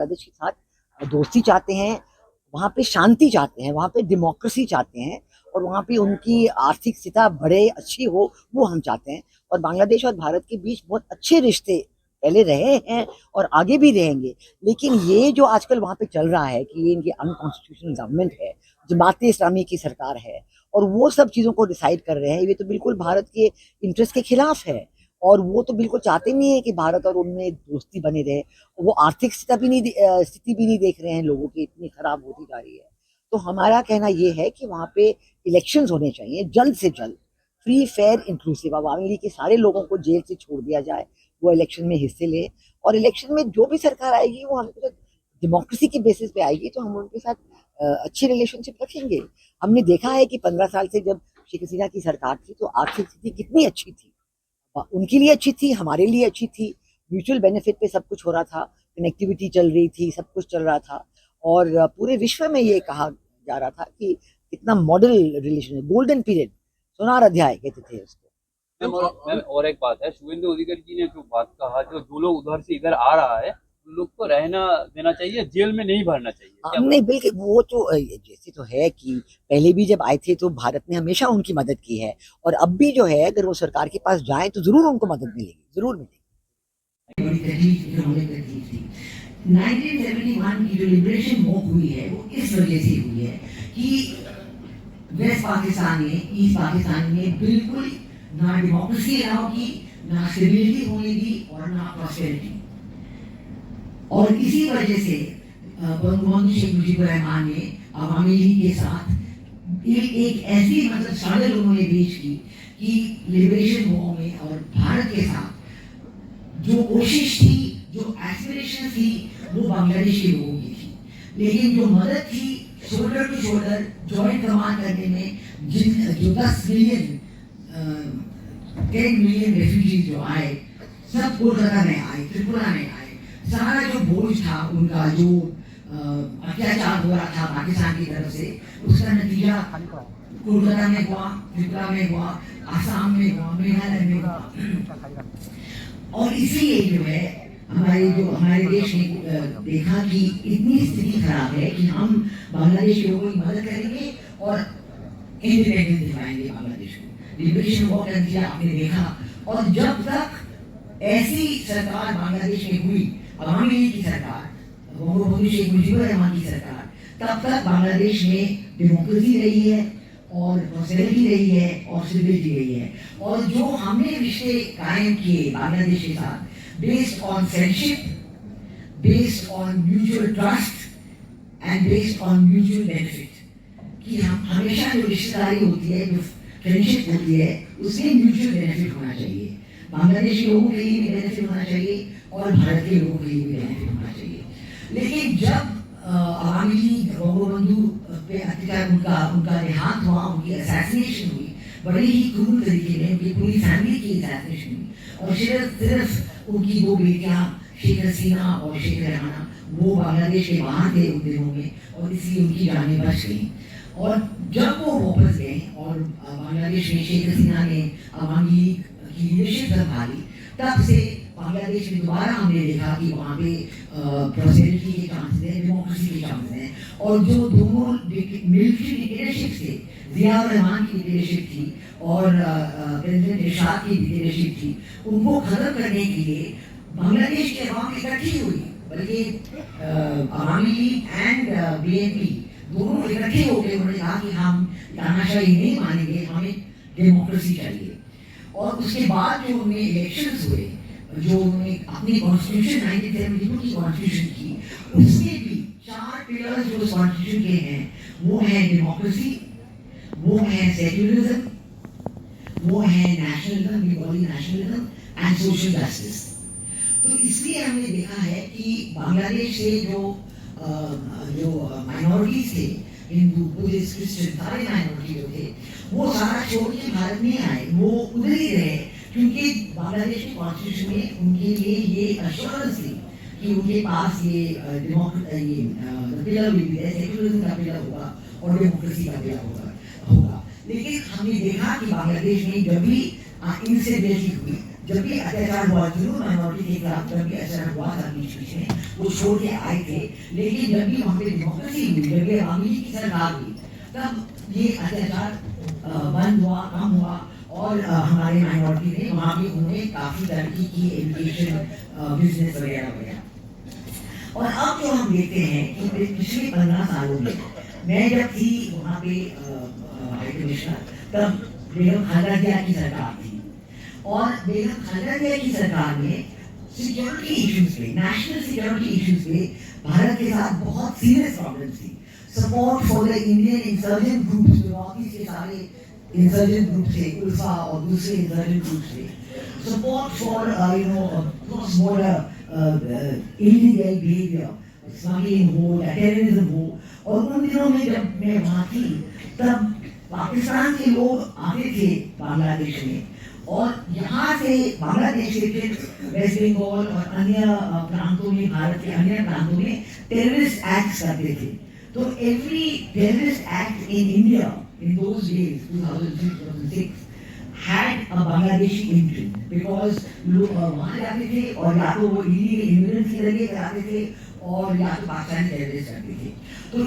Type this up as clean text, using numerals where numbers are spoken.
बांग्लादेश के साथ दोस्ती चाहते हैं, वहाँ पे शांति चाहते हैं, वहाँ पे डेमोक्रेसी चाहते हैं और वहाँ पे उनकी आर्थिक स्थिति बढ़े, अच्छी हो, वो हम चाहते हैं। और बांग्लादेश और भारत के बीच बहुत अच्छे रिश्ते पहले रहे हैं और आगे भी रहेंगे। लेकिन ये जो आजकल वहाँ पे चल रहा है कि ये इनकी अनकॉन्स्टिट्यूशनल गवर्नमेंट है, जमात इस्लामी की सरकार है और वो सब चीज़ों को डिसाइड कर रहे हैं, ये तो बिल्कुल भारत के इंटरेस्ट के खिलाफ है। और वो तो बिल्कुल चाहते नहीं है कि भारत और उनमें दोस्ती बनी रहे। वो आर्थिक स्थिति भी नहीं देख रहे हैं लोगों की, इतनी खराब होती जा रही है। तो हमारा कहना ये है कि वहाँ पे इलेक्शंस होने चाहिए जल्द से जल्द, फ्री फेयर इंक्लूसिव। अवामी लीग के सारे लोगों को जेल से छोड़ दिया जाए, वो इलेक्शन में हिस्से ले और इलेक्शन में जो भी सरकार आएगी वो हमारे साथ डेमोक्रेसी के बेसिस पे आएगी, तो हम उनके साथ अच्छी रिलेशनशिप रखेंगे। हमने देखा है कि 15 साल से जब शेख हसीना की सरकार थी तो आर्थिक स्थिति कितनी अच्छी थी, उनके लिए अच्छी थी, हमारे लिए अच्छी थी, म्यूचुअल बेनिफिट पे सब कुछ हो रहा था, कनेक्टिविटी चल रही थी, सब कुछ चल रहा था और पूरे विश्व में ये कहा जा रहा था कि कितना मॉडल रिलेशन है, गोल्डन पीरियड, सोनार अध्याय कहते थे उसको। और एक बात है, शुभेंदु अधिकारी जी ने जो बात कहा, जो लोग उधर से इधर आ रहा है उन लोग को रहना देना चाहिए, जेल में नहीं भरना चाहिए। नहीं, बिल्कुल वो तो जैसे तो है कि पहले भी जब आए थे तो भारत ने हमेशा उनकी मदद की है और अब भी जो है अगर वो सरकार के पास जाए तो जरूर उनको मदद मिलेगी, जरूर मिलेगी। बड़ी तकलीफ थी 1971 की जो लिबरेशन वॉक हुई है वो इस वजह से हुई है कि वेस्ट पाकिस्तान में, ईस्ट पाकिस्तान में बिल्कुल ना डेमोक्रेसी अलाउ की, ना स्टेबिलिटी होने दी और ना प्रॉस्पेरिटी। और इसी वजह से बंगबंधु शेख मुजीबुर रहमान ने अवामी लीग के साथ एक ऐसी मतलब सागर उन्होंने पेश की कि लिबरेशन वॉर में और भारत के साथ जो कोशिश थी, जो एस्पिरेशन थी, वो बांग्लादेश के लोगों की थी। लेकिन जो मदद थी shoulder to shoulder joint command करने में, जो 10 मिलियन 10 मिलियन रेफ्यूजीज जो आए, सब कोलकाता में आए, त्रिपुरा में आए, सारा जो बोझ था उनका, जो अत्याचार हो रहा था पाकिस्तान की तरफ से, उसका नतीजा कोलकाता में हुआ, त्रिपुरा में हुआ, आसाम में हुआ, मेघालय में हुआ। और इसीलिए जो है हमारे देश ने देखा कि इतनी स्थिति खराब है कि हम बांग्लादेश के लोगों की मदद करेंगे और इंडिपेंडेंस दिलाएंगे बांग्लादेश को। लिबरेशन वॉर का नतीजा आपने देखा। और जब तक ऐसी सरकार बांग्लादेश में हुई, अवामी लीग की सरकार, बंगबंधु शेख मुजीबुर रहमान की सरकार, तब तक बांग्लादेश में डेमोक्रेसी रही है और प्रॉस्पेरिटी रही है और स्टेबिलिटी रही है। और जो हमने रिश्ते कायम किए बांग्लादेश के साथ, based on friendship, based on mutual trust and based on mutual benefit, कि हम हमेशा जो रिश्तेदारी होती है, जो फ्रेंडशिप होती है, उसमें म्यूचुअल बेनिफिट होना चाहिए। बांग्लादेश के लोगों के लिए भी बेनिफिट होना चाहिए और भारत के लोगों के लिए भी बेनिफिट होना चाहिए। लेकिन जब अवामी लीग बंगबंधु पे अत्याचार, उनका देहांत हुआ, उनकी असैसिनेशन हुई बड़े ही क्रूर तरीके में, उनकी पूरी फैमिली की असैसिनेशन हुई और सिर्फ उनकी 2 बेटियां शेख हसीना और शेख रेहाना वो बांग्लादेश के बाहर थे उन दिनों में और इसलिए उनकी जानें बच गई। और जब वो वापस गए और बांग्लादेश में शेख हसीना ने अवामी लीग की लीडरशिप संभाली, तब से बांग्लादेश में दोबारा हमने देखा कि वहाँ पे प्रॉस्पेरिटी के चांसेस हैं, डेमोक्रेसी के चांसेस हैं। और जो दोनों मिलिट्री डिक्टेटरशिप थे, जिया रहमान की डिक्टेटरशिप थी और प्रेसिडेंट इरशाद की डिक्टेटरशिप थी, उनको खत्म करने के लिए बांग्लादेश की अवाम इकट्ठी हुई। बल्कि अवामी लीग एंड बीएनपी दोनों इकट्ठे होकर उन्होंने कहा कि हम तानाशाही नहीं मानेंगे, हमें डेमोक्रेसी चाहिए। और उसके बाद जो उनमें इलेक्शंस हुए, जो उन्होंने अपनी कॉन्स्टिट्यूशन 1972 की कॉन्स्टिट्यूशन की, उसमें भी 4 पिलर्स जो उस कॉन्स्टिट्यूशन के हैं, वो है डेमोक्रेसी, वो है सेक्युलरिज्म, वो है nationalism, Bengali nationalism and social justice. तो इसलिए हमने देखा है कि बांग्लादेश से जो माइनॉरिटीज थे, हिंदू, बुद्धिस्ट, क्रिश्चियन, सारे माइनॉरिटी जो थे, वो सारा छोड़ के भारत में आए, वो उधर ही रहे, क्योंकि बांग्लादेश के कॉन्स्टिट्यूशन में उनके लिए ये अश्योरेंस थी कि उनके पास ये पिलर भी है, सेक्युलरिज्म का पिलर होगा और डेमोक्रेसी का पिलर होगा। लेकिन हमने देखा कि बांग्लादेश में जब भी इंस्टेबिलिटी हुई, जब भी अत्याचार हुआ जरूर माइनॉरिटी के खिलाफ जब भी अत्याचार हुआ था बीच बीच में वो छोड़ के आए थे, लेकिन जब भी वहाँ पे डेमोक्रेसी हुई, जब भी अवामी लीग की सरकार हुई, तब ये अत्याचार बंद हुआ, कम हुआ और हमारे माइनॉरिटी ने वहाँ पे उन्होंने काफ़ी तरक्की की, एजुकेशन, बिजनेस वगैरह वगैरह। और अब जो हम देखते हैं कि पिछले 15 सालों में मैं जब थी वहाँ पे हाई कमिश्नर, तब बेगम खालेदा जिया की सरकार थी और बेगम खालेदा जिया की सरकार में सिक्योरिटी इश्यूज पे, नेशनल सिक्योरिटी इश्यूज पे भारत के साथ बहुत सीरियस प्रॉब्लम थी। Support for the Indian insurgent groups, जो नॉर्थ ईस्ट के सारे इंसर्जेंट ग्रुप थे, उल्फा और दूसरे इंसर्जेंट ग्रुप थे, support for cross border illegal behaviour, smuggling हो या टेररिज्म हो। और उन दिनों में जब मैं वहाँ थी तब पाकिस्तान के लोग आते थे बांग्लादेश में और यहाँ से बांग्लादेश से फिर वेस्ट बंगाल और अन्य प्रांतों में, भारत के अन्य प्रांतों में टेररिस्ट एक्ट करते थे। तो every terrorist act in India in those days 2006 had a Bangladeshi imprint because लोग वहाँ जाते थे और या तो वो इलीगल इमिग्रेंट्स के जरिए कराते थे और या तो पाकिस्तानी टेररिस्ट करते थे। तो